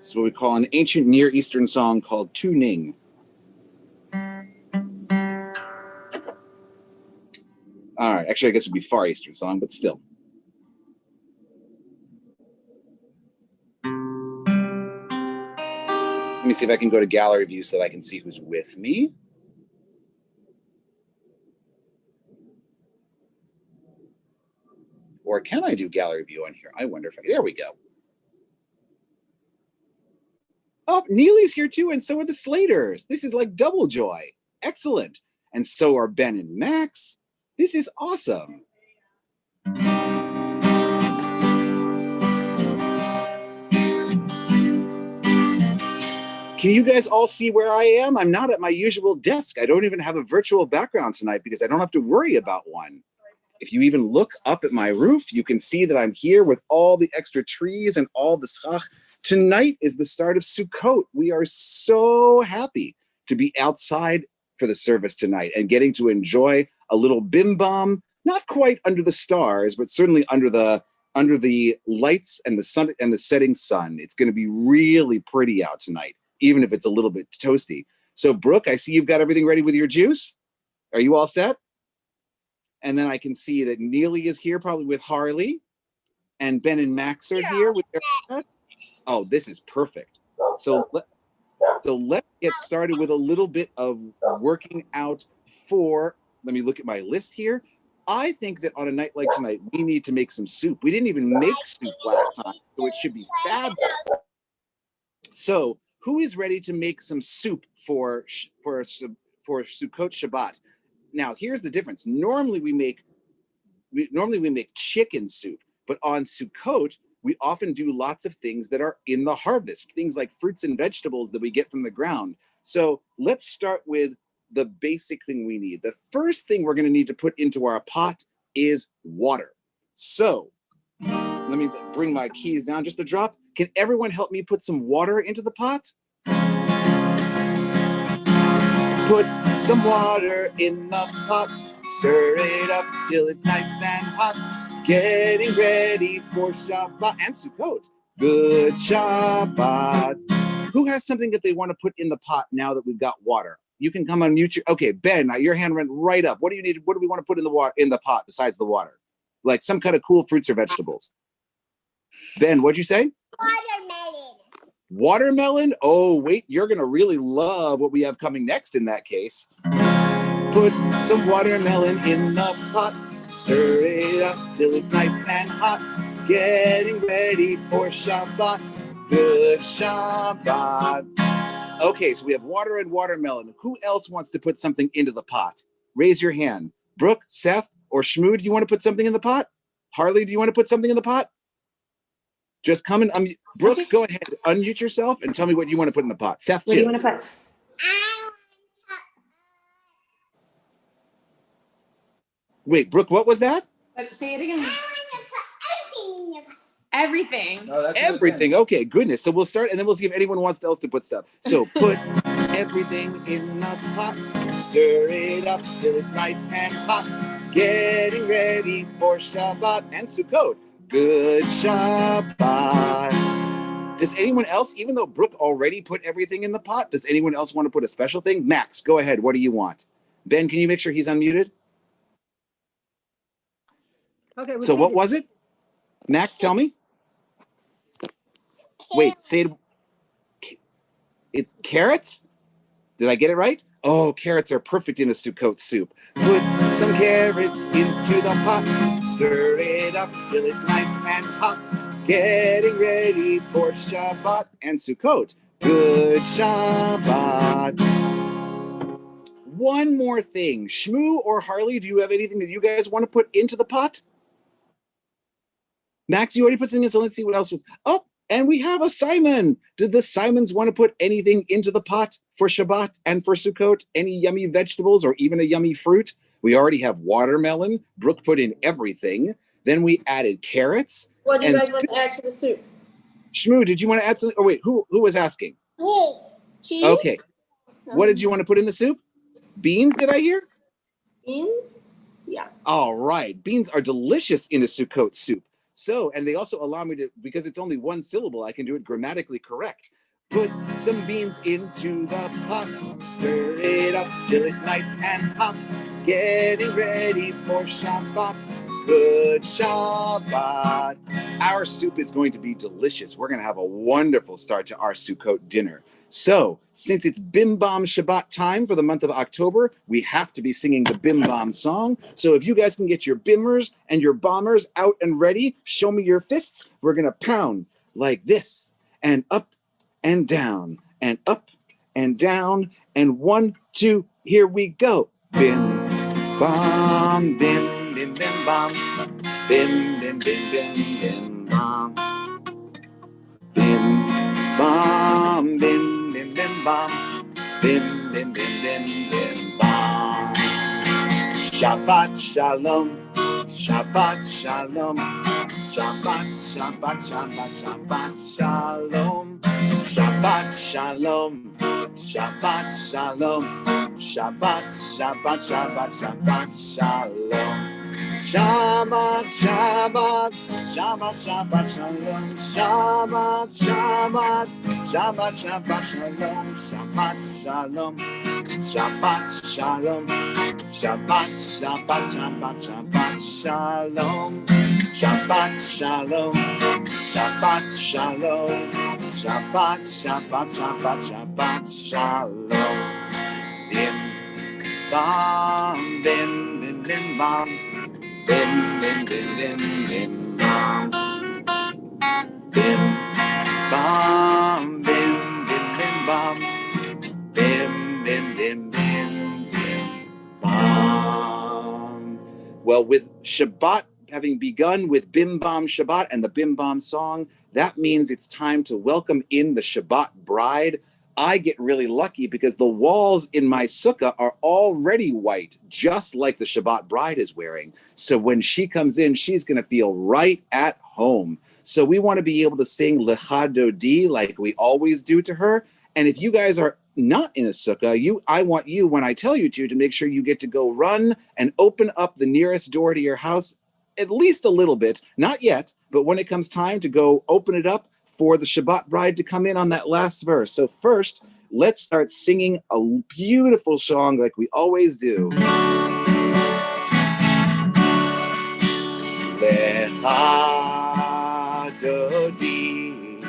It's what we call an ancient Near Eastern song called Tu Ning. All right, actually, I guess it would be Far Eastern song, but still. Let me see if I can go to gallery view so that I can see who's with me. Or can I do gallery view on here? I wonder if there we go. Oh, Neely's here too, and so are the Slaters. This is like double joy. Excellent. And so are Ben and Max. This is awesome. Can you guys all see where I am? I'm not at my usual desk. I don't even have a virtual background tonight because I don't have to worry about one. If you even look up at my roof, you can see that I'm here with all the extra trees and all the schach. Tonight is the start of Sukkot. We are so happy to be outside for the service tonight and getting to enjoy a little bim bam, not quite under the stars, but certainly under the lights and the sun and the setting sun. It's going to be really pretty out tonight, even if it's a little bit toasty. So Brooke, I see you've got everything ready with your juice. Are you all set? And then I can see that Neely is here, probably with Harley, and Ben and Max are here with their. Oh, this is perfect. So let's get started with a little bit of working out for. Let me look at my list here. I think that on a night like tonight, we need to make some soup. We didn't even make soup last time, so it should be fabulous. So, who is ready to make some soup for Sukkot Shabbat? Now, here's the difference. Normally we make chicken soup, but on Sukkot we often do lots of things that are in the harvest, things like fruits and vegetables that we get from the ground. So let's start with the basic thing we need. The first thing we're going to need to put into our pot is water. So let me bring my keys down just a drop. Can everyone help me put some water into the pot? Put some water in the pot, stir it up till it's nice and hot. Getting ready for Shabbat and Sukkot. Good Shabbat. Who has something that they want to put in the pot now that we've got water? You can come unmute your. Okay, Ben, your hand went right up. What do you need? What do we want to put in the pot besides the water? Like some kind of cool fruits or vegetables. Ben, what'd you say? Watermelon. Watermelon? Oh, wait, you're going to really love what we have coming next in that case. Put some watermelon in the pot, stir it up till it's nice and hot. Getting ready for Shabbat. Good Shabbat. Okay, so we have water and watermelon. Who else wants to put something into the pot? Raise your hand. Brooke, Seth, or Shmoo, do you want to put something in the pot? Harley, do you want to put something in the pot? Just come and unmute. Brooke, okay. Go ahead. Unmute yourself and tell me what you want to put in the pot. Seth, too. What do you want to put? Wait, Brooke, what was that? Say it again. I want to put everything in your pot. Everything. Oh, everything. Okay, goodness. So we'll start, and then we'll see if anyone wants else to put stuff. So put everything in the pot. Stir it up till it's nice and hot. Getting ready for Shabbat and Sukkot. Good Shabbat. Does anyone else, even though Brooke already put everything in the pot, does anyone else want to put a special thing? Max, go ahead. What do you want? Ben, can you make sure he's unmuted? Okay. So what was it? Max, tell me. Wait, say it. Carrots? Did I get it right? Oh, carrots are perfect in a Sukkot soup. Put some carrots into the pot. Stir it up till it's nice and hot. Getting ready for Shabbat and Sukkot. Good Shabbat. One more thing. Shmoo or Harley, do you have anything that you guys want to put into the pot? Max, you already put something in, so let's see what else was. Oh, and we have a Simon. Did the Simons want to put anything into the pot for Shabbat and for Sukkot? Any yummy vegetables or even a yummy fruit? We already have watermelon. Brooke put in everything. Then we added carrots. What do you guys want to add to the soup? Shmoo, did you want to add something? Oh, wait, who was asking? Yes. Cheese? Okay. What did you want to put in the soup? Beans, did I hear? Beans? Yeah. All right. Beans are delicious in a Sukkot soup. So, and they also allow me to, because it's only one syllable, I can do it grammatically correct. Put some beans into the pot, stir it up till it's nice and hot. Getting ready for Shabbat. Good Shabbat. Our soup is going to be delicious. We're going to have a wonderful start to our Sukkot dinner. So, since it's Bim Bam Shabbat time for the month of October, we have to be singing the Bim Bam song. So if you guys can get your bimmers and your bombers out and ready, show me your fists. We're going to pound like this, and up and down, and up and down, and 1, 2, here we go. Bim bam, bim, bim, bim, bam. Bim, bim, bim, bim, bim, bam. Bim, bam, bim, bim, bim, bam. Bim, bim, bim, bim, bim, bam. Shabbat shalom, Shabbat shalom. Shabbat, Shabbat, Shabbat, Shabbat shalom. Shabbat shalom, Shabbat shalom. Shabbat, Shabbat, Shabbat, Shabbat shalom. Shabbat, Shabbat, Shabbat, Shabbat shalom. Shabbat, Shabbat, Shabbat, Shabbat shalom. Shabbat shalom, Shabbat shalom. Shabbat, Shabbat, Shabbat, Shabbat shalom. Shabbat shalom, Shabbat shalom. Shabbat, Shabbat, Shabbat, Shabbat shalom. Bim bam, bim, bim, bim, bam. Bim, bim, bim, bim, bim, bam. Bim bam, bim, bim, bim, bam. Bim, bim, bim, bim, bim, bam. Well, with Shabbat having begun with Bim Bam Shabbat and the Bim Bam song, that means it's time to welcome in the Shabbat bride. I get really lucky because the walls in my sukkah are already white, just like the Shabbat bride is wearing. So when she comes in, she's going to feel right at home. So we want to be able to sing Lecha Dodi like we always do to her. And if you guys are not in a sukkah, I want you, when I tell you to make sure you get to go run and open up the nearest door to your house, at least a little bit, not yet, but when it comes time to go open it up for the Shabbat bride to come in on that last verse. So first, let's start singing a beautiful song like we always do. Lecha Dodi,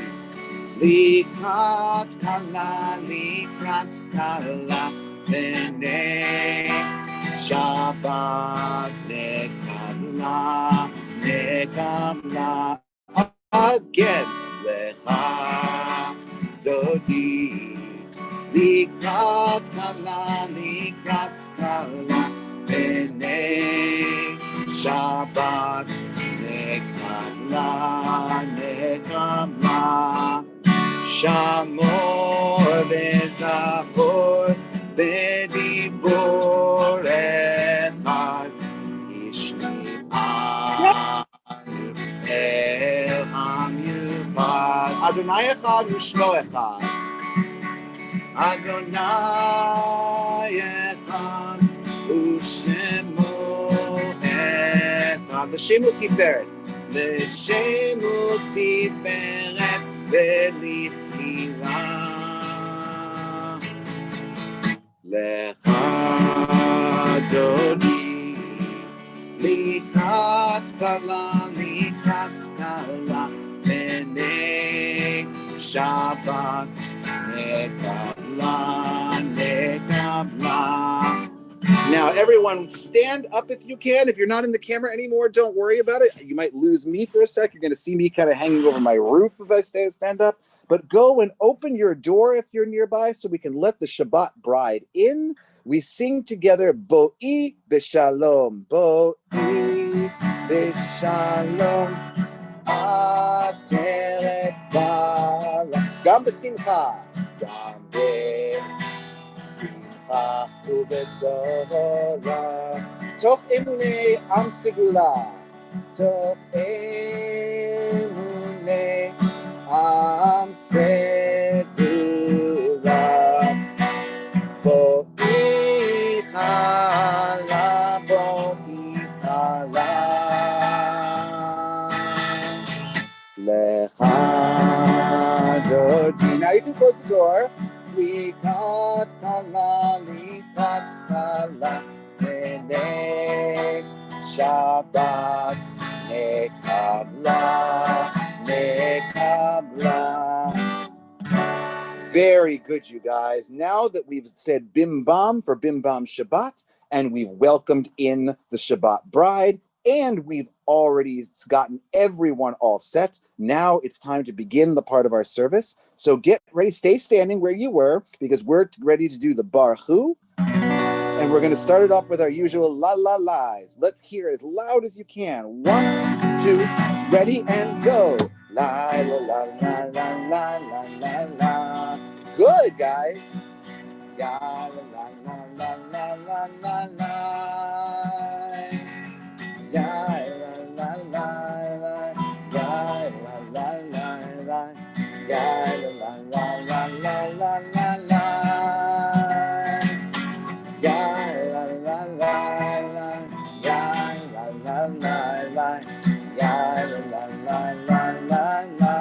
Likrat Kala, Likrat Kala, B'nei Shabbat Nekabla, Nekabla. Again, Lecha Dodi, Likrat Kala, Likrat Kala, B'nei Shabbat Nekabla, Nekabla. Shamor v'zachor b'dibor echad, Ishmi'anu el am yufad. Adonai echad u'shmo echad. Adonai echad u'shmo echad. L'shemu tiferet. L'shemu tiferet. ולתחילה Lecha Dodi, Likrat Kala, Likrat Kala, B'nei Shabbat Nekabla, Nekabla. Now, everyone, stand up if you can. If you're not in the camera anymore, don't worry about it. You might lose me for a sec. You're going to see me kind of hanging over my roof if I stand up. But go and open your door if you're nearby so we can let the Shabbat bride in. We sing together, Bo'i B'Shalom, Bo'i B'Shalom, Ateret Bala. Gam B'Simcha, Gam B'Simcha U'B'Zohora, Toch Emunei Am Segula, Toch Emunei Am Segula, Bo'i Chala, Bo'i Chala. you can close the door. Likat kala, likat kala, nene Shabbat nekabla, nekabla. Very good, you guys. Now that we've said Bim Bam for Bim Bam Shabbat, and we've welcomed in the Shabbat bride, and we've already gotten everyone all set, now it's time to begin the part of our service. So get ready, stay standing where you were, because we're ready to do the Baruch Hu, and we're going to start it off with our usual la la la's. Let's hear it as loud as you can. 1, 2, ready, and go. La la la la la la la la la. Good, guys. Ya la la la la la la la la. Ya la la la la. Ya la la la la. Ya la la la la la la la. Ya la la la la. Ya la la la la. Ya la la la la la la.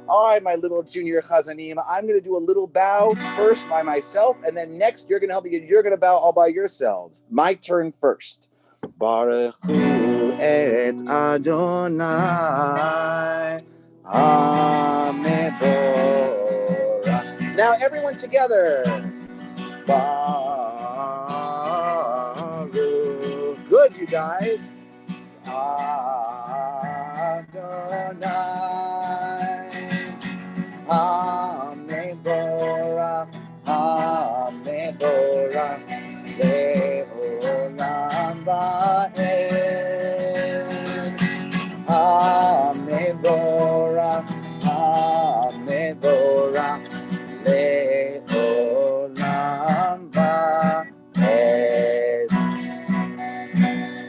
All right, my little junior chazanim, I'm going to do a little bow first by myself, and then next you're going to help me. You're going to bow all by yourselves. My turn first. Baruch Hu et Adonai Hamevorach. Now everyone together. Baruch. Good, you guys. Adonai Hamevorach, Hamevorach, Le'olam va'ed. Hamevorach, Hamevorach, Le'olam va'ed.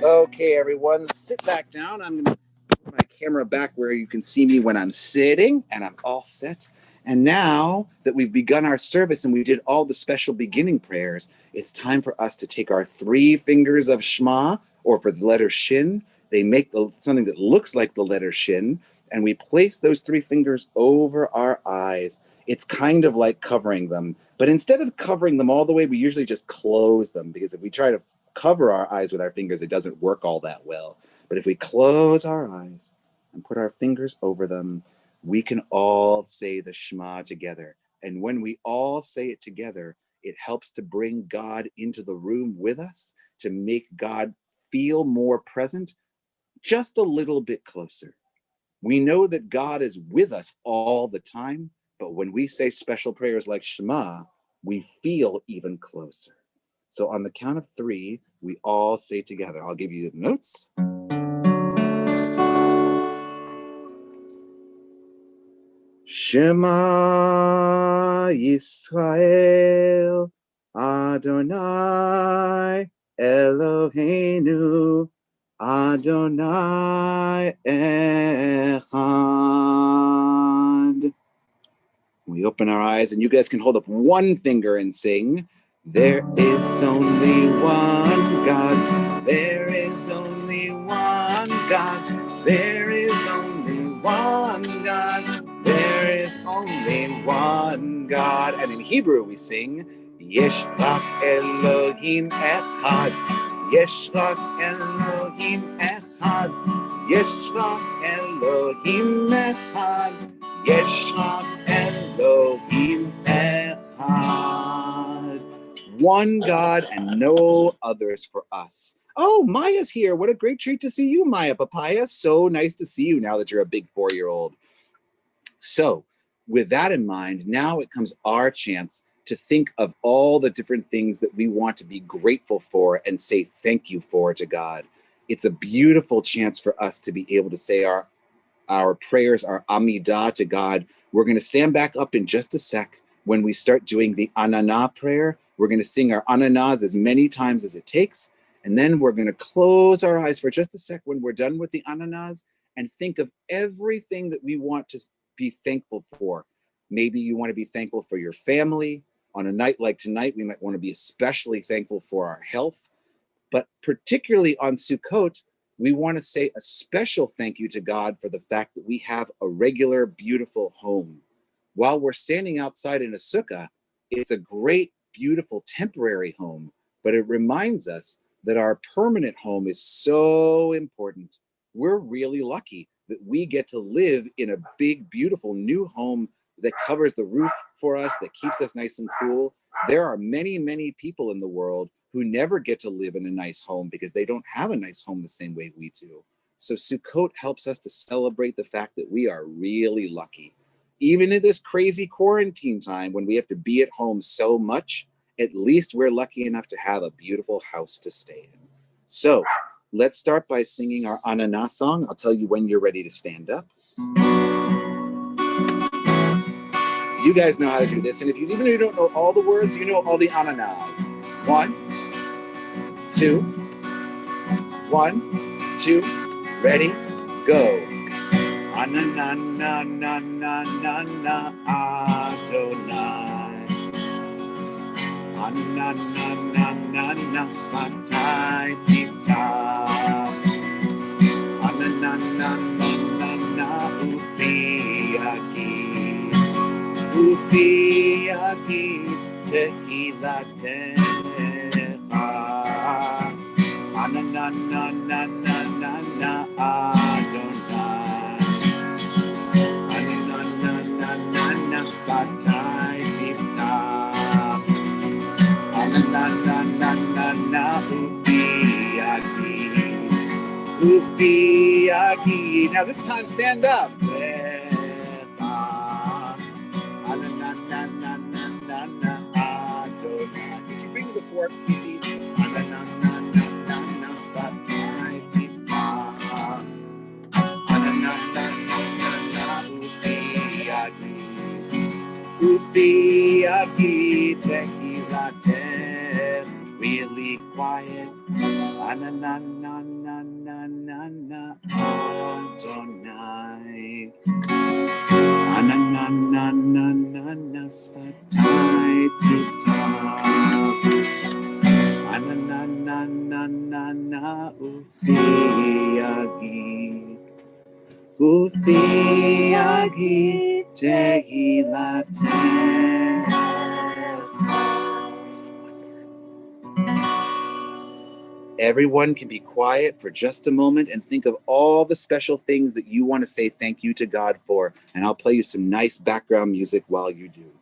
Okay, everyone, sit back down. I'm going to put my camera back where you can see me when I'm sitting, and I'm all set. And now that we've begun our service and we did all the special beginning prayers, it's time for us to take our 3 fingers of Shema, or for the letter Shin. They make something that looks like the letter Shin, and we place those 3 fingers over our eyes. It's kind of like covering them. But instead of covering them all the way, we usually just close them, because if we try to cover our eyes with our fingers, it doesn't work all that well. But if we close our eyes and put our fingers over them, we can all say the Shema together. And when we all say it together, it helps to bring God into the room with us, to make God feel more present, just a little bit closer. We know that God is with us all the time, but when we say special prayers like Shema, we feel even closer. So on the count of 3, we all say together. I'll give you the notes. Shema Yisrael, Adonai Eloheinu, Adonai Echad. We open our eyes, and you guys can hold up 1 finger and sing, there is only one God, there is only one God, there is only one God, there is only one God. And in Hebrew we sing, Yesh rak Elohim echad, Yesh rak Elohim echad, Yesh rak Elohim echad, Yesh rak Elohim echad. One God and no others for us. Oh, Maya's here. What a great treat to see you, Maya Papaya. So nice to see you now that you're a big 4-year-old. So with that in mind, now it comes our chance to think of all the different things that we want to be grateful for and say thank you for to God. It's a beautiful chance for us to be able to say our prayers, our Amidah to God. We're going to stand back up in just a sec. When we start doing the Anana prayer, we're going to sing our Ananas as many times as it takes. And then we're going to close our eyes for just a sec when we're done with the Ananas and think of everything that we want to be thankful for. Maybe you want to be thankful for your family. On a night like tonight, we might want to be especially thankful for our health. But particularly on Sukkot, we want to say a special thank you to God for the fact that we have a regular, beautiful home. While we're standing outside in a sukkah, it's a great, beautiful temporary home, but it reminds us that our permanent home is so important. We're really lucky that we get to live in a big, beautiful new home that covers the roof for us, that keeps us nice and cool. There are many, many people in the world who never get to live in a nice home because they don't have a nice home the same way we do. So Sukkot helps us to celebrate the fact that we are really lucky. Even in this crazy quarantine time when we have to be at home so much, at least we're lucky enough to have a beautiful house to stay in. So let's start by singing our Anana song. I'll tell you when you're ready to stand up. You guys know how to do this. And even if you don't know all the words, you know all the Ananas. 1, 2, 1, 2, ready, go. Anananananana Adonai. Ananananana Svatai Tita. Ananananana Upiaki. Upiaki Tehilatecha. Ananananana Adonai. Ananananana Svatai Tita. Ananananana Upiaki. Upiaki. Now this time stand up. Ananananana Adonai. Did you bring the 4 species? Ananananana Svatai Tita. Ananananana Upiaki. Upiaki Tehilate. Really quiet. Ananananana Adonai. Ananananana Svatai Tita. Ananananana Upiagi. Upiagi Tehilate. Everyone can be quiet for just a moment and think of all the special things that you want to say thank you to God for. And I'll play you some nice background music while you do.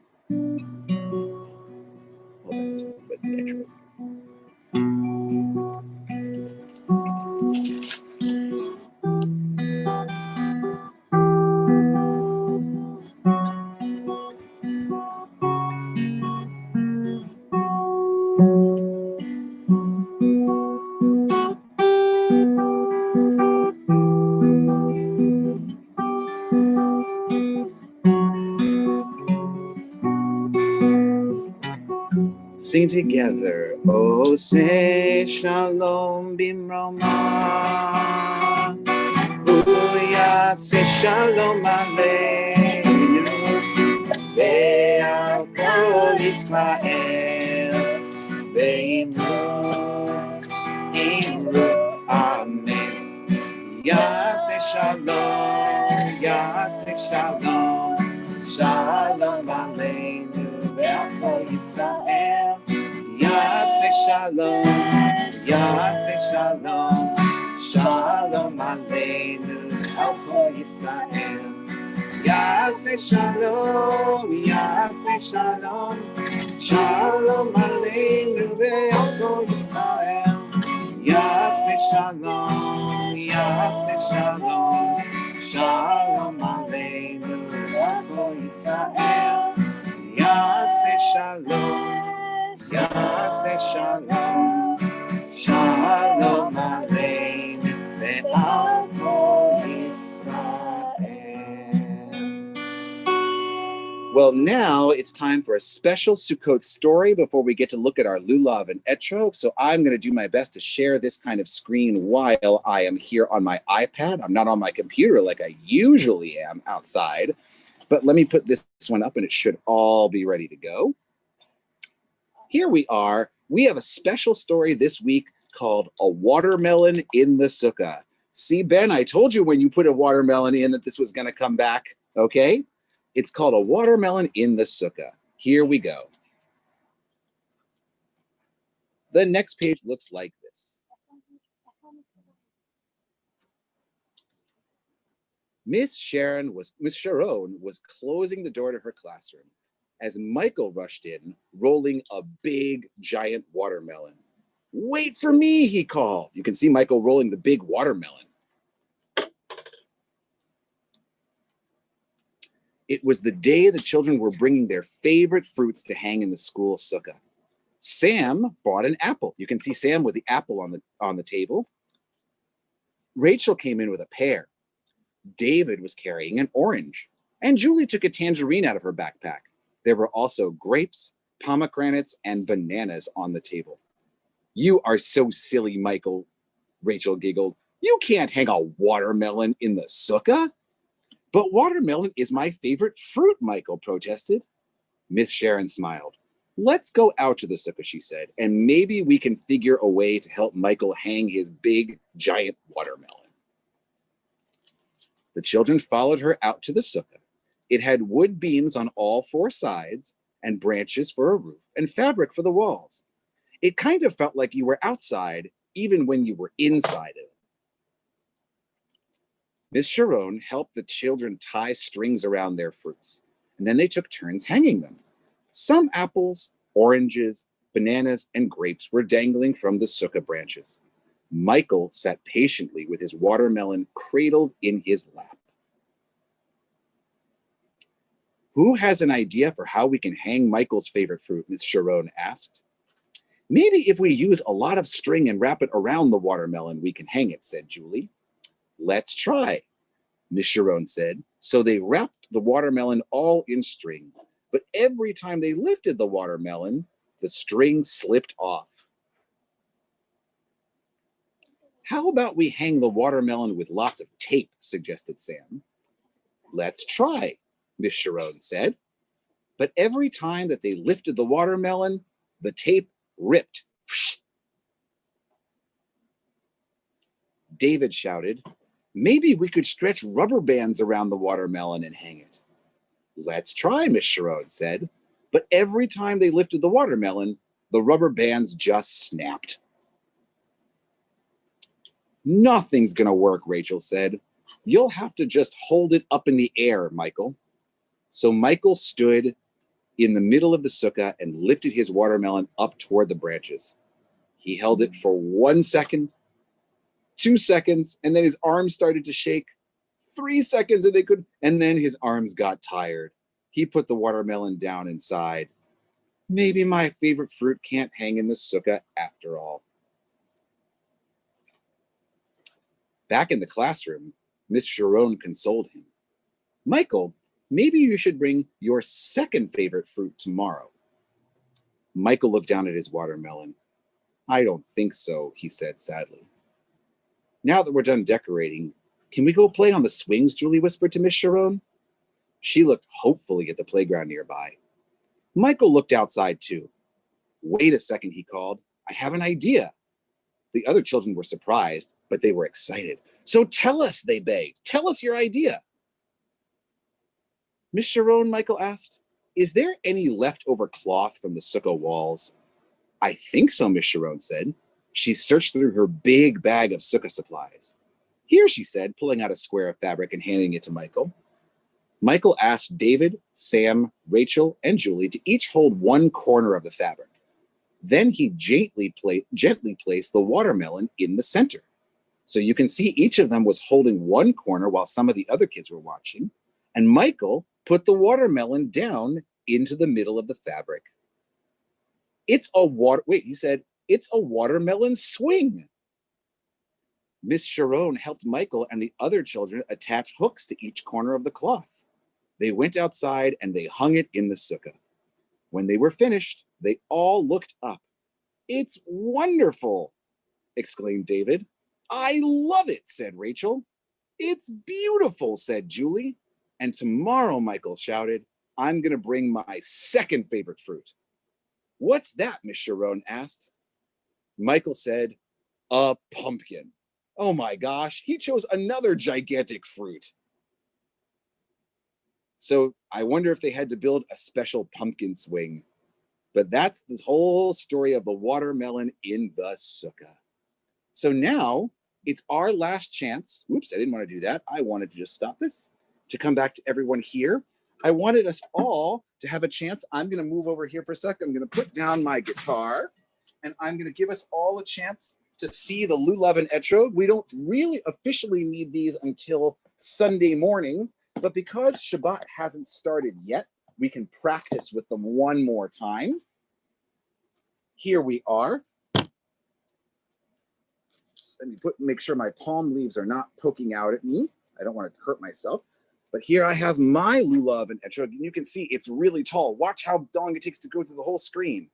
Sing together. Oh, say shalom bimroma. Oh, yeah, say shalom aleinu. Ve'al kol Yisrael. Ve'imru, imru, amen. Yeah, say shalom. Yeah, say shalom. Shalom aleinu. Ve'al kol Yisrael. Yaseh shalom, Yaseh shalom, shalom aleinu, al kol Yisrael. Yaseh shalom, Yaseh shalom, shalom aleinu, al kol Yisrael. Yaseh shalom, Yaseh shalom, shalom aleinu, al kol Yisrael. Yaseh shalom. Yaseh shalom, shalom aleinu, ve'al kol Yisrael. Well, now it's time for a special Sukkot story before we get to look at our lulav and etrog. So I'm going to do my best to share this kind of screen while I am here on my iPad. I'm not on my computer like I usually am outside, but let me put this one up and it should all be ready to go. Here we are. We have a special story this week called A Watermelon in the Sukkah. See, Ben, I told you when you put a watermelon in that this was going to come back, okay? It's called A Watermelon in the Sukkah. Here we go. The next page looks like this. Miss Sharon was closing the door to her classroom as Michael rushed in, rolling a big, giant watermelon. Wait for me, he called. You can see Michael rolling the big watermelon. It was the day the children were bringing their favorite fruits to hang in the school sukkah. Sam brought an apple. You can see Sam with the apple on the table. Rachel came in with a pear. David was carrying an orange, and Julie took a tangerine out of her backpack. There were also grapes, pomegranates, and bananas on the table. You are so silly, Michael, Rachel giggled. You can't hang a watermelon in the sukkah. But watermelon is my favorite fruit, Michael protested. Miss Sharon smiled. Let's go out to the sukkah, she said, and maybe we can figure a way to help Michael hang his big, giant watermelon. The children followed her out to the sukkah. It had wood beams on all four sides and branches for a roof and fabric for the walls. It kind of felt like you were outside even when you were inside it. Miss Sharon helped the children tie strings around their fruits, and then they took turns hanging them. Some apples, oranges, bananas, and grapes were dangling from the sukkah branches. Michael sat patiently with his watermelon cradled in his lap. Who has an idea for how we can hang Michael's favorite fruit? Miss Sharon asked. Maybe if we use a lot of string and wrap it around the watermelon, we can hang it, said Julie. Let's try, Miss Sharon said. So they wrapped the watermelon all in string, but every time they lifted the watermelon, the string slipped off. How about we hang the watermelon with lots of tape, suggested Sam. Let's try, Miss Sharon said. But every time that they lifted the watermelon, the tape ripped. David shouted, maybe we could stretch rubber bands around the watermelon and hang it. Let's try, Miss Sharon said. But every time they lifted the watermelon, the rubber bands just snapped. Nothing's going to work, Rachel said. You'll have to just hold it up in the air, Michael. So Michael stood in the middle of the sukkah and lifted his watermelon up toward the branches. He held it for 1 second, 2 seconds, and then his arms started to shake. 3 seconds, and then his arms got tired. He put the watermelon down and sighed. Maybe my favorite fruit can't hang in the sukkah after all. Back in the classroom, Miss Sharon consoled him. Michael, maybe you should bring your second favorite fruit tomorrow. Michael looked down at his watermelon. I don't think so, he said sadly. Now that we're done decorating, can we go play on the swings? Julie whispered to Miss Sharon. She looked hopefully at the playground nearby. Michael looked outside too. Wait a second, he called. I have an idea. The other children were surprised, but they were excited. So tell us, they begged. Tell us your idea. Miss Sharon, Michael asked, is there any leftover cloth from the sukkah walls? I think so, Miss Sharon said. She searched through her big bag of sukkah supplies. Here, she said, pulling out a square of fabric and handing it to Michael. Michael asked David, Sam, Rachel, and Julie to each hold one corner of the fabric. Then he gently placed the watermelon in the center. So you can see each of them was holding one corner while some of the other kids were watching. And Michael put the watermelon down into the middle of the fabric. He said, it's a watermelon swing. Miss Sharon helped Michael and the other children attach hooks to each corner of the cloth. They went outside and they hung it in the sukkah. When they were finished, they all looked up. It's wonderful, exclaimed David. I love it, said Rachel. It's beautiful, said Julie. And tomorrow, Michael shouted, I'm going to bring my second favorite fruit. What's that? Miss Sharon asked. Michael said, a pumpkin. Oh my gosh, he chose another gigantic fruit. So I wonder if they had to build a special pumpkin swing. But that's the whole story of the watermelon in the sukkah. So now it's our last chance. Oops, I didn't want to do that. I wanted to just stop this to come back to everyone here. I wanted us all to have a chance. I'm going to move over here for a second. I'm going to put down my guitar and I'm going to give us all a chance to see the lulav and etrog. We don't really officially need these until Sunday morning, but because Shabbat hasn't started yet, we can practice with them one more time. Here we are. Let me make sure my palm leaves are not poking out at me. I don't want to hurt myself. But here I have my lulav and etrog, and you can see it's really tall. Watch how long it takes to go through the whole screen.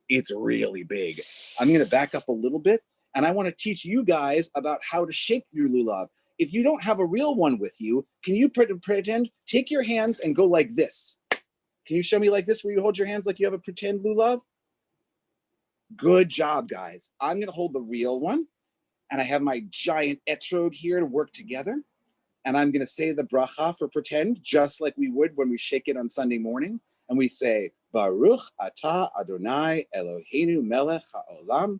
It's really big. I'm going to back up a little bit, and I want to teach you guys about how to shake your lulav. If you don't have a real one with you, can you pretend, take your hands and go like this? Can you show me like this where you hold your hands like you have a pretend lulav? Good job, guys. I'm going to hold the real one, and I have my giant etrog here to work together, and I'm going to say the bracha for pretend just like we would when we shake it on Sunday morning, and we say, Baruch atah Adonai Eloheinu melech haolam,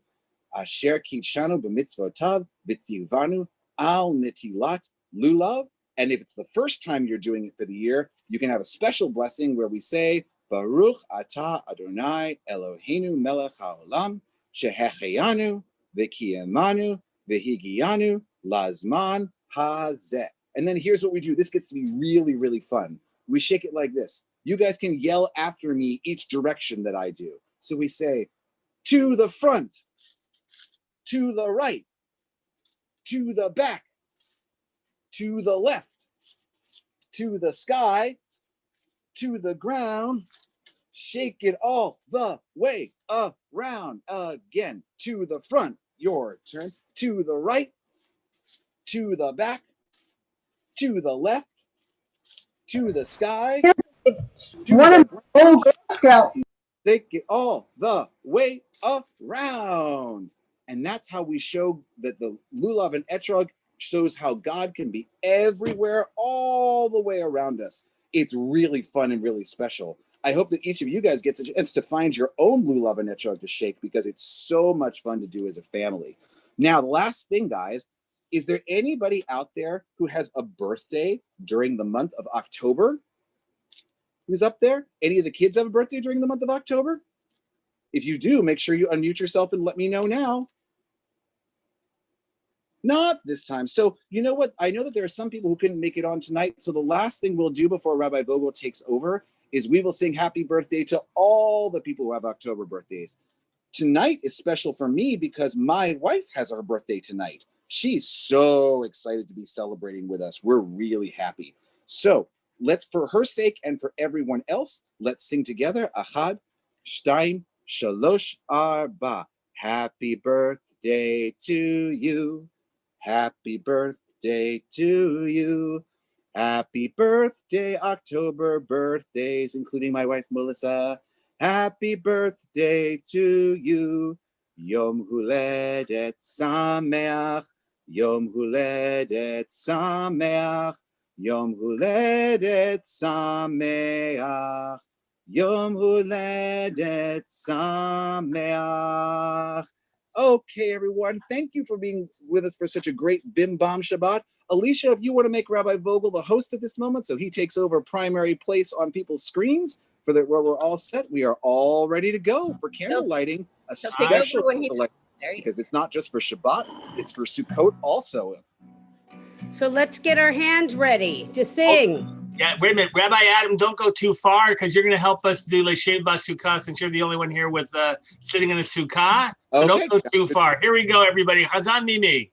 asher kitshanu b'mitzvotav v'tzivanu al netilat lulav. And if it's the first time you're doing it for the year, you can have a special blessing where we say, Baruch atah Adonai Eloheinu melech haolam, shehecheyanu v'kiyamanu v'higiyanu lazman hazeh. And then here's what we do. This gets to be really, really fun. We shake it like this. You guys can yell after me each direction that I do. So we say, to the front, to the right, to the back, to the left, to the sky, to the ground, shake it all the way around again. To the front, your turn, to the right, to the back, to the left, to the sky, to the ground. Take it all the way around. And that's how we show that the lulav and etrog shows how God can be everywhere, all the way around us. It's really fun and really special. I hope that each of you guys gets a chance to find your own lulav and etrog to shake because it's so much fun to do as a family. Now, the last thing, guys, is there anybody out there who has a birthday during the month of October? Who's up there? Any of the kids have a birthday during the month of October? If you do, make sure you unmute yourself and let me know now. Not this time. So you know what? I know that there are some people who couldn't make it on tonight. So the last thing we'll do before Rabbi Vogel takes over is we will sing happy birthday to all the people who have October birthdays. Tonight is special for me because my wife has her birthday tonight. She's so excited to be celebrating with us. We're really happy. So let's, for her sake and for everyone else, let's sing together. Achad, Shtaim, Shalosh, Arba. Happy birthday to you. Happy birthday to you. Happy birthday, October birthdays, including my wife, Melissa. Happy birthday to you. Yom Huledet Sameach. Yom Huledet Sameach. Yom Huledet Sameach. Yom Huledet Sameach. Okay, everyone, thank you for being with us for such a great Bim Bam Shabbat. Alicia, if you want to make Rabbi Vogel the host at this moment, so he takes over primary place on people's screens, where we're all set, we are all ready to go for candle lighting, a special light, because it's not just for Shabbat, it's for Sukkot also. So let's get our hands ready to sing. Yeah, wait a minute. Rabbi Adam, don't go too far because you're going to help us do L'Shem Basukkah since you're the only one here with sitting in a sukkah. So Okay. Don't go too far. Here we go, everybody. Chazan Mimi.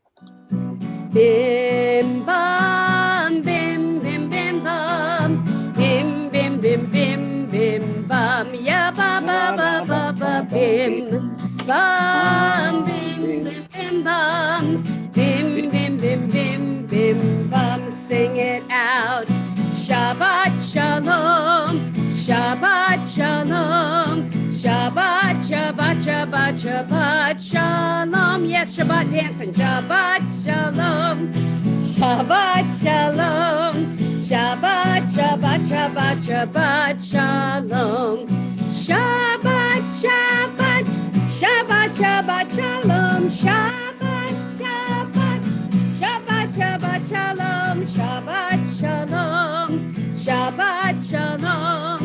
Bim bam, bim bim bim bam, bim bim bim bim bim bam, ya ba ba ba ba ba bim bam, bim bim bim bam, bim bim bim bim bim bam. Sing it out. Shabbat shalom, Shabbat shalom, Shabbat shabbat. Shabbat, Shabbat, Shabbat, Shalom. Yes, Shabbat dancing. Shabbat, Shalom. Shabbat, Shalom. Shabbat, Shabbat, Shabbat, Shabbat, Shalom. Shabbat, Shabbat, Shabbat, Shabbat, Shalom. Shabbat, Shabbat, Shabbat, Shabbat, Shalom. Shabbat, Shalom. Shabbat, Shalom.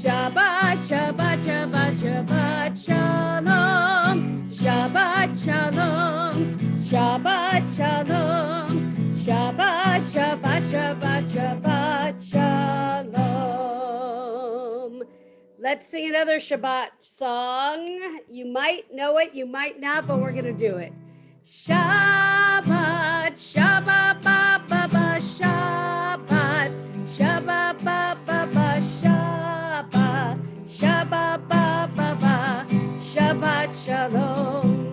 Shabbat, Shabbat, Shabbat, Shabbat, Shalom. Shabbat, Shalom. Shabbat, Shalom. Shabbat, Shabbat, Shabbat, Shabbat, Shalom. Let's sing another Shabbat song. You might know it, you might not, but we're gonna do it. Shabbat, Shabbat, ba, ba, ba, Shabbat, Shabbat, ba, ba, ba, Shabbat, Shabbat, ba, ba, ba, Shabbat, Shalom.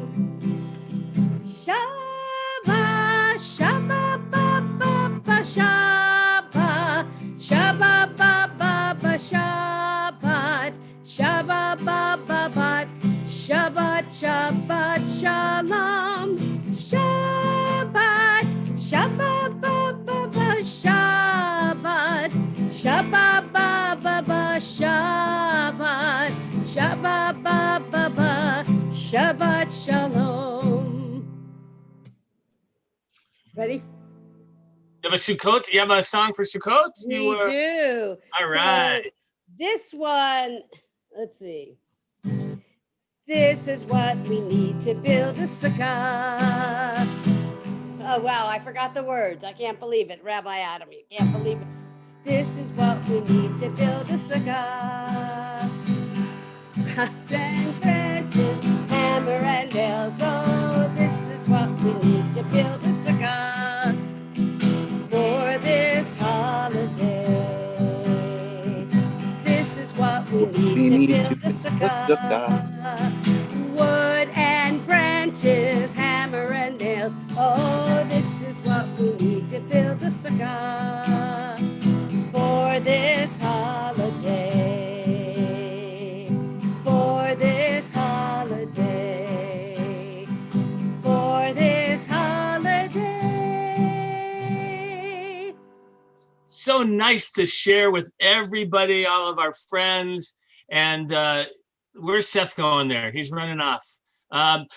Shabbat, Shabbat, ba, ba, ba, Shabbat, Shabbat, ba, ba, ba, Shabbat, Shabbat, ba, ba, ba, Shabbat, Shabbat, Shalom. Shabbat, Shabbat, ba, ba, ba, Shabbat, Shabbat, ba, ba, ba, Shabbat, Shabbat, ba, ba, ba, Shabbat, Shalom. Ready? You have a Sukkot? You have a song for Sukkot? We do. All right. So this one, let's see. This is what we need to build a sukkah. Oh, wow, I forgot the words. I can't believe it. Rabbi Adam, you can't believe it. This is what we need to build a sukkah. And branches, hammer and nails. Oh, this is what we need to build a sukkah for this holiday. This is what we need to build a sukkah. Wood and branches, hammer and nails. Oh, this is what we need to build a sukkah for this holiday. For this holiday. For this holiday. So nice to share with everybody, all of our friends. And where's Seth going there? He's running off.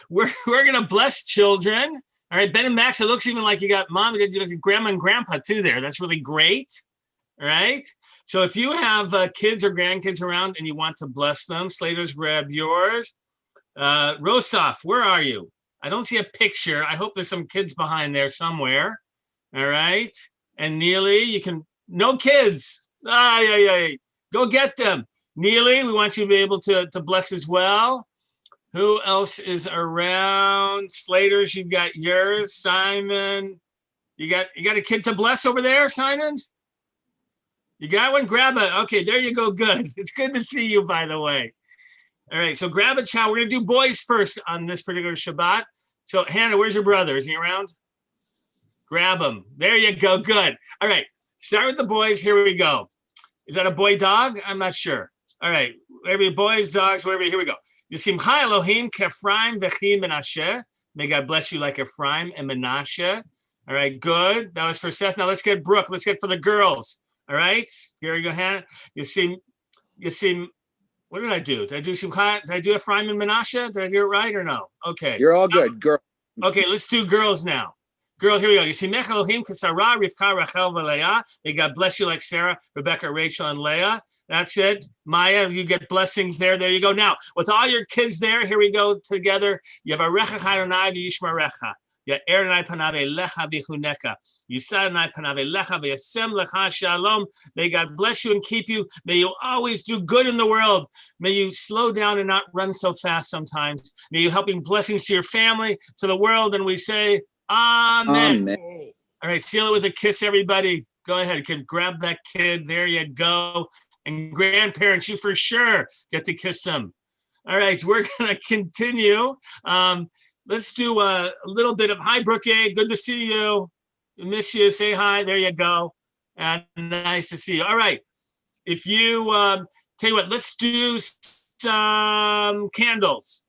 We're gonna bless children. All right, Ben and Max, it looks even like you got mom, you got grandma and grandpa too there. That's really great. All right. So if you have kids or grandkids around and you want to bless them, Slaters, grab yours. Rosaf, where are you? I don't see a picture. I hope there's some kids behind there somewhere. All right. And Neely, you can, no kids. Go get them. Neely, we want you to be able to bless as well. Who else is around? Slaters, you've got yours. Simon, you got a kid to bless over there, Simon? You got one? Grab it. Okay, there you go. Good. It's good to see you, by the way. All right, so grab a child. We're going to do boys first on this particular Shabbat. So, Hannah, where's your brother? Is he around? Grab him. There you go. Good. All right, start with the boys. Here we go. Is that a boy dog? I'm not sure. All right, whatever boys, dogs, whatever. Here we go. Yisimcha Elohim k'Ephraim v'chi Menashe. May God bless you like Ephraim and Menashe. All right, good. That was for Seth. Now let's get Brooke. Let's get for the girls. All right, here we go, Hannah. Yisim. What did I do? Did I do Simcha? Did I do Ephraim and Menashe? Did I do it right or no? Okay. You're all good, girl. Okay, let's do girls now. Girls, here we go. Yisimech Elohim k'Sarah, Rivka, Rachel, v'Leah. May God bless you like Sarah, Rebecca, Rachel, and Leah. That's it. Maya, you get blessings there. There you go. Now, with all your kids there, here we go together. Yavarecha Adonai v'yishmerecha. Ya'er Adonai panav elecha v'chuneka. Yisad Adonai panav elecha v'yasem lecha shalom. May God bless you and keep you. May you always do good in the world. May you slow down and not run so fast sometimes. May you helping blessings to your family, to the world. And we say, Amen. Amen. All right, seal it with a kiss, everybody. Go ahead. You can grab that kid. There you go. And grandparents, you for sure get to kiss them. All right, we're going to continue. Let's do a little bit of, hi, Brookie. Good to see you. Miss you. Say hi. There you go. And nice to see you. All right. If you, tell you what, let's do some candles.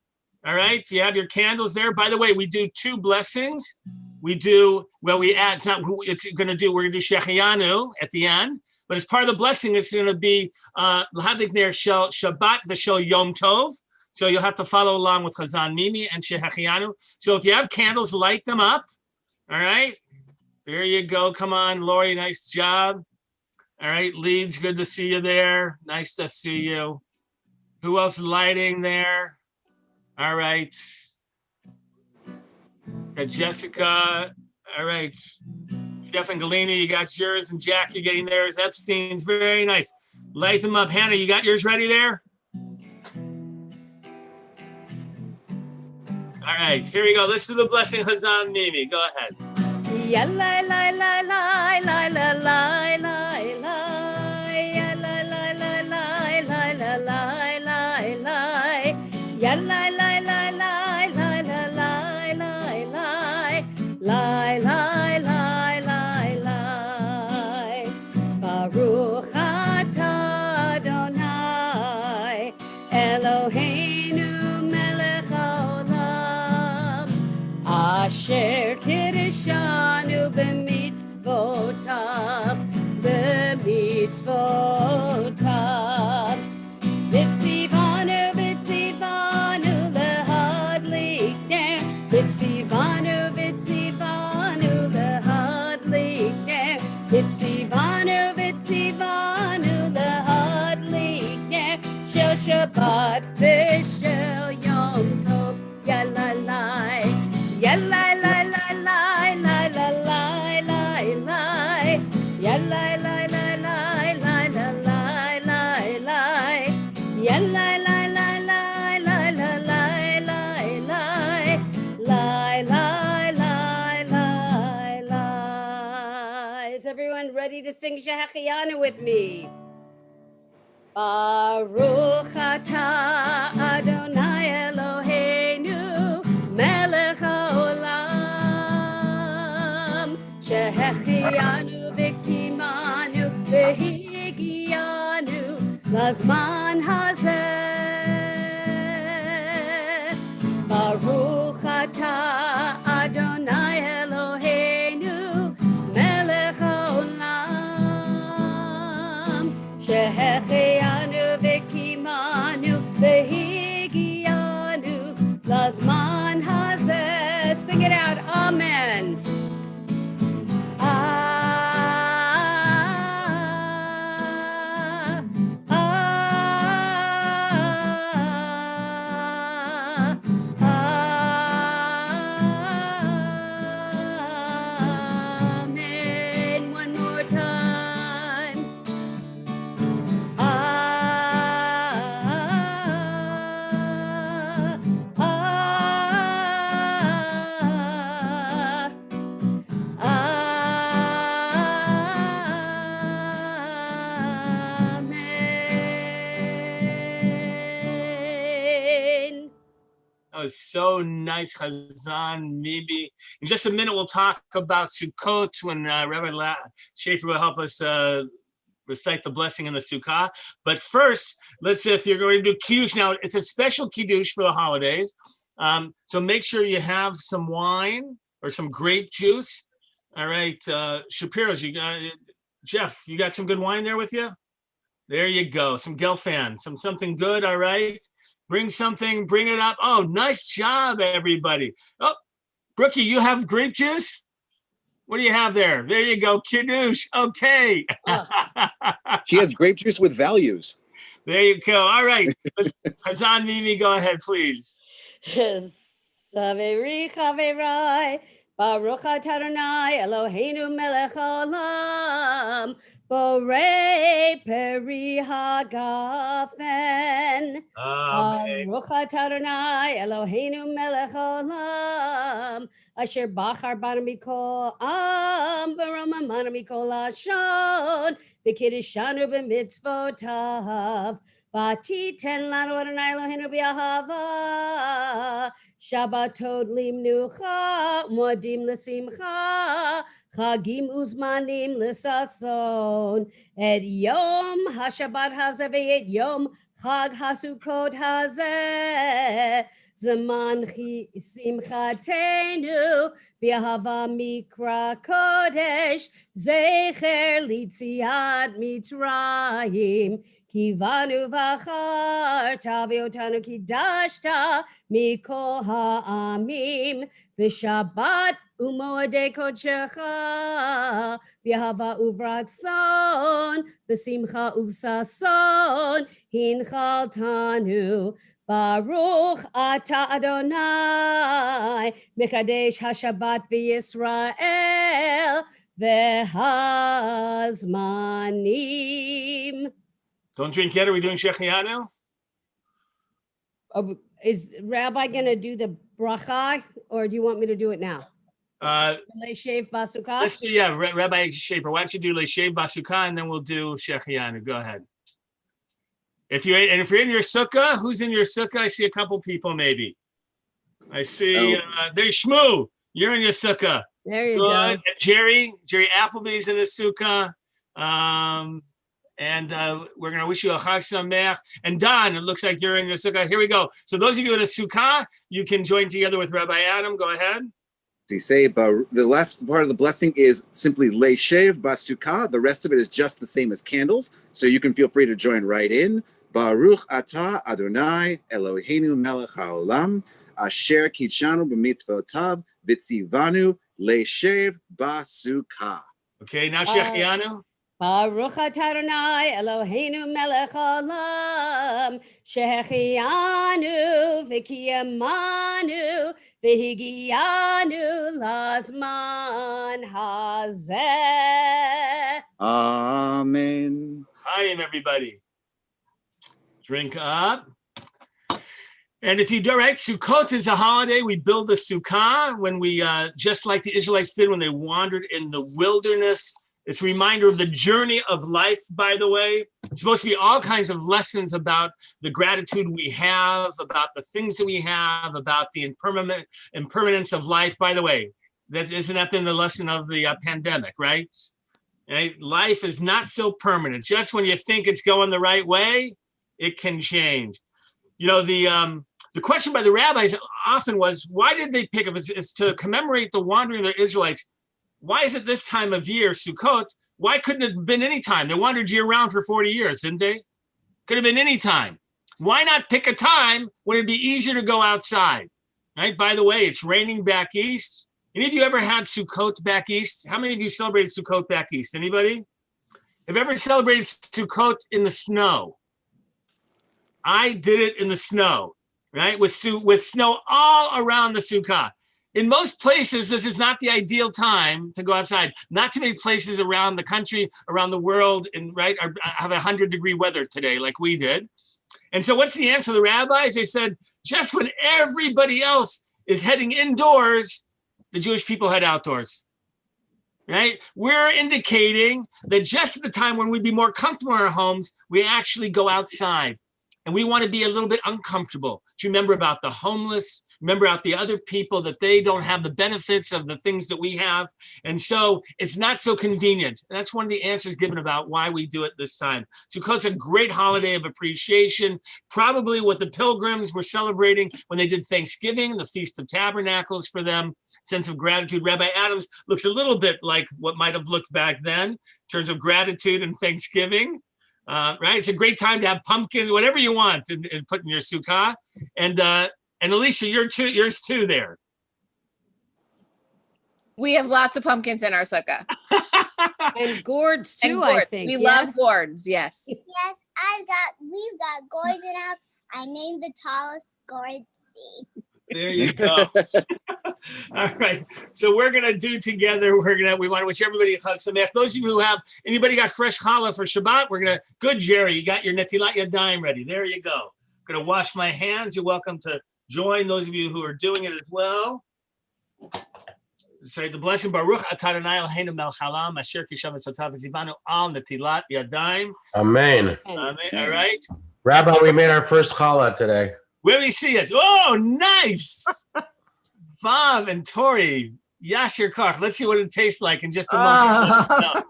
All right, you have your candles there. By the way, we do 2 blessings. We do, well, we add, it's not, it's gonna do, we're gonna do Shechianu at the end, but as part of the blessing, it's gonna be L'hadlik Ner Shel Shabbat V'Shel Yom Tov. So you'll have to follow along with Chazan Mimi and Shechianu. So if you have candles, light them up. All right, there you go. Come on, Lori, nice job. All right, Leeds, good to see you there. Nice to see you. Who else lighting there? All right. Got Jessica. All right. Jeff and Galina, you got yours, and Jack, you're getting theirs. Epstein's, very nice. Light them up. Hannah, you got yours ready there? All right, here we go. Let's do the blessing, Chazan Mimi. Go ahead. Ya la la la la la la la la la. Ya la la la la la la la la la. Ya la la la la la la la la la. La la la la la. Baruch atah Adonai Eloheinu melech haolam asher kirishanu b'mitzvotav Vitzivanu vitzivanu lehadlik ner Vitzivanu vitzivanu lehadlik ner Vitzivanu vitzivanu lehadlik ner Shel Shabbat v'shel Yom Tov Ya la la Ya la la la la la la la la la Ya la la la la la la la la la Ya la la la la la la la la la. Is everyone ready to sing Shechianu with me? Baruch atah Adonai Eloheinu melech haolam Shechianu v'kimanu v'higianu lazman hazeh Baruch atah Adonai Eloheinu melech haolam Shechianu v'kimanu v'higianu lazman hazeh. Sing it out, amen. Amen. One more time. Amen. That was so nice, Chazan Mimi. In just a minute, we'll talk about Sukkot when Rabbi Schaefer will help us recite the blessing in the Sukkah. But first, let's see if you're going to do Kiddush. Now, it's a special Kiddush for the holidays. So make sure you have some wine or some grape juice. All right, Shapiro's, you got Jeff, you got some good wine there with you? There you go, some Gelfand, something good, all right? Bring something, bring it up. Oh, nice job, everybody. Oh, Brookie, you have grape juice? What do you have there? There you go, Kiddush, okay. She has grape juice with values. There you go, all right. Chazan Mimi, go ahead, please. Saveri chaverai, Baruch atah Adonai Eloheinu melech haolam, Borei peri hagafen. Amen. Baruch atah Adonai Eloheinu melech haolam, Asher bachar banu mikol am v'ramamanu mikol lashon, v'kiddishanu b'mitzvotav. Vatiten lanu Adonai Eloheinu b'ahava, Shabbatot limnucha, modim l'simcha, chagim uzmanim l'sason, et yom hashabbat hazeh ve'et yom chag hasukot hazeh, זמן שמחתנו, באהבה מקרא קודש, זכר ליציאת מצרים. קיוונו בחרת ואותנו קידשת מכל העמים, ושבת ומועדי קודשך, באהבה וברצון, בשמחה ובששון, הנחלתנו. ברוך אתה אדוני, מקדש השבת וישראל והזמנים. Don't drink yet. Are we doing Shechianu? Is Rabbi going to do the bracha, or do you want me to do it now? Leishev Basukah? Let's do, Rabbi Schaefer, why don't you do Leishev Basukah, and then we'll do Shechianu. Go ahead. If you're in your sukkah, who's in your sukkah? I see a couple people, maybe. I see, there's Shmoo. You're in your sukkah. There you Good. go. And Jerry Appleby's in the sukkah. And we're going to wish you a Chag Sameach. And Don, it looks like you're in your sukkah. Here we go. So those of you in a sukkah, you can join together with Rabbi Adam. Go ahead. You say, but the last part of the blessing is simply Leishev Basukah. The rest of it is just the same as candles. So you can feel free to join right in. Baruch atah Adonai Eloheinu melech haolam asher kitshanu b'mitzvotav v'tzivanu leishev basukah. Okay, now Shechianu. Baruch atah Adonai Eloheinu melech haolam shechianu v'kiyamanu v'higianu lazman hazeh. Amen. Hi, everybody. Drink up. And if you do right, Sukkot is a holiday. We build a sukkah when we, just like the Israelites did when they wandered in the wilderness. It's a reminder of the journey of life, by the way. It's supposed to be all kinds of lessons about the gratitude we have, about the things that we have, about the impermanence of life. By the way, isn't that been the lesson of the pandemic, right? Right? Life is not so permanent. Just when you think it's going the right way, it can change. You know, the question by the rabbis often was, why did they pick up? It's to commemorate the wandering of the Israelites. Why is it this time of year, Sukkot? Why couldn't it have been any time? They wandered year-round for 40 years, didn't they? Could have been any time. Why not pick a time when it'd be easier to go outside? Right? By the way, it's raining back east. Any of you ever had Sukkot back east? How many of you celebrated Sukkot back east? Anybody? Have you ever celebrated Sukkot in the snow? I did it in the snow, right? With snow all around the sukkah. In most places, this is not the ideal time to go outside. Not too many places around the country, around the world, have 100-degree weather today, like we did. And so, what's the answer of the rabbis? They said, just when everybody else is heading indoors, the Jewish people head outdoors. Right? We're indicating that just at the time when we'd be more comfortable in our homes, we actually go outside. And we want to be a little bit uncomfortable to remember about the homeless, remember about the other people, that they don't have the benefits of the things that we have. And so it's not so convenient. And that's one of the answers given about why we do it this time. So it's a great holiday of appreciation, probably what the pilgrims were celebrating when they did Thanksgiving, the Feast of Tabernacles for them, sense of gratitude. Rabbi Adams looks a little bit like what might have looked back then in terms of gratitude and Thanksgiving. Right? It's a great time to have pumpkins, whatever you want, and put in your sukkah. And Alicia, yours too there. We have lots of pumpkins in our sukkah. And gourds too, And gourds. I think. We yes? love gourds, yes. Yes, we've got gourds in our house. I named the tallest gourd seed. There you go. All right. So we're gonna do together. We want to wish everybody a Chag Sameach. Those of you who have anybody got fresh challah for Shabbat, good, Jerry. You got your Netilat Yadayim ready. There you go. I'm gonna wash my hands. You're welcome to join. Those of you who are doing it as well. Say the blessing Baruch atah Adonai Eloheinu melech haolam asher kishav mitzvotav v'tzivanu al Netilat Yadayim. Amen. Amen. All right. Rabbi, we made our first challah today. Where do you see it? Oh, nice. Vav and Tori, Yashir Koch. Let's see what it tastes like in just a moment.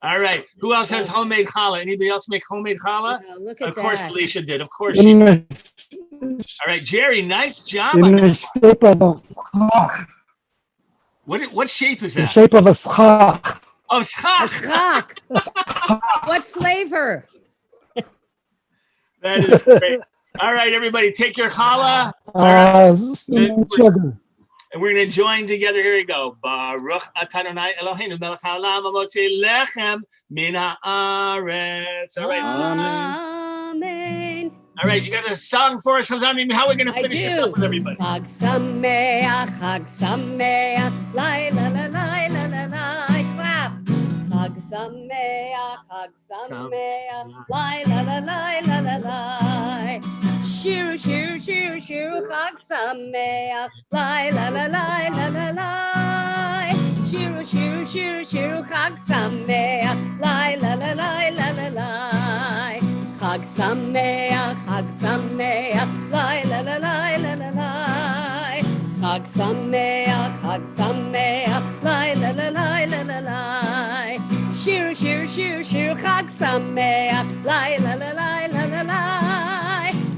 All right. Who else has homemade challah? Anybody else make homemade challah? Look at Of course, that. Alicia did. Of course she did. All right, Jerry, nice job. in On the that. shape of a schach. What shape is The that? shape of a schach. Oh, A schach. schach. What flavor? That is great. All right, everybody, take your challah. Cinnamon sugar. And we're going to join together. Here we go. Baruch atah Adonai Eloheinu melech haolam hamotzi lechem min haaretz. All right. Amen. All right, you got a song for us, Chazani? How are we going to I finish this do. up with everybody? Chag Sameach, lai la la la la la la. Clap. Chag Sameach, lai la la la la la la. Shiru, shiru, shiru, shiru, Chag Sameach, lai la la la la la la. Shiru, shiru, shiru, shiru, Chag Sameach, lai la la la la la la. Chag Sameach, lai la la la la la la. Chag Sameach, lai la la la la la la. Shiru, shiru, shiru, shiru, Chag Sameach, lai la la la la la la.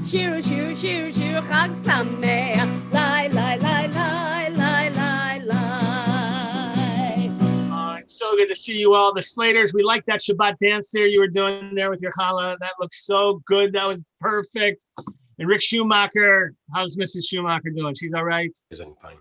Shiru, shiru, shiru, shiru, Chag Sameach, lai lai lai lai lai lai lai. Oh, it's so good to see you all, the Slaters. We like that Shabbat dance there you were doing there with your challah. That looks so good. That was perfect. And Rick Schumacher, how's Mrs. Schumacher doing? She's all right? Isn't fine.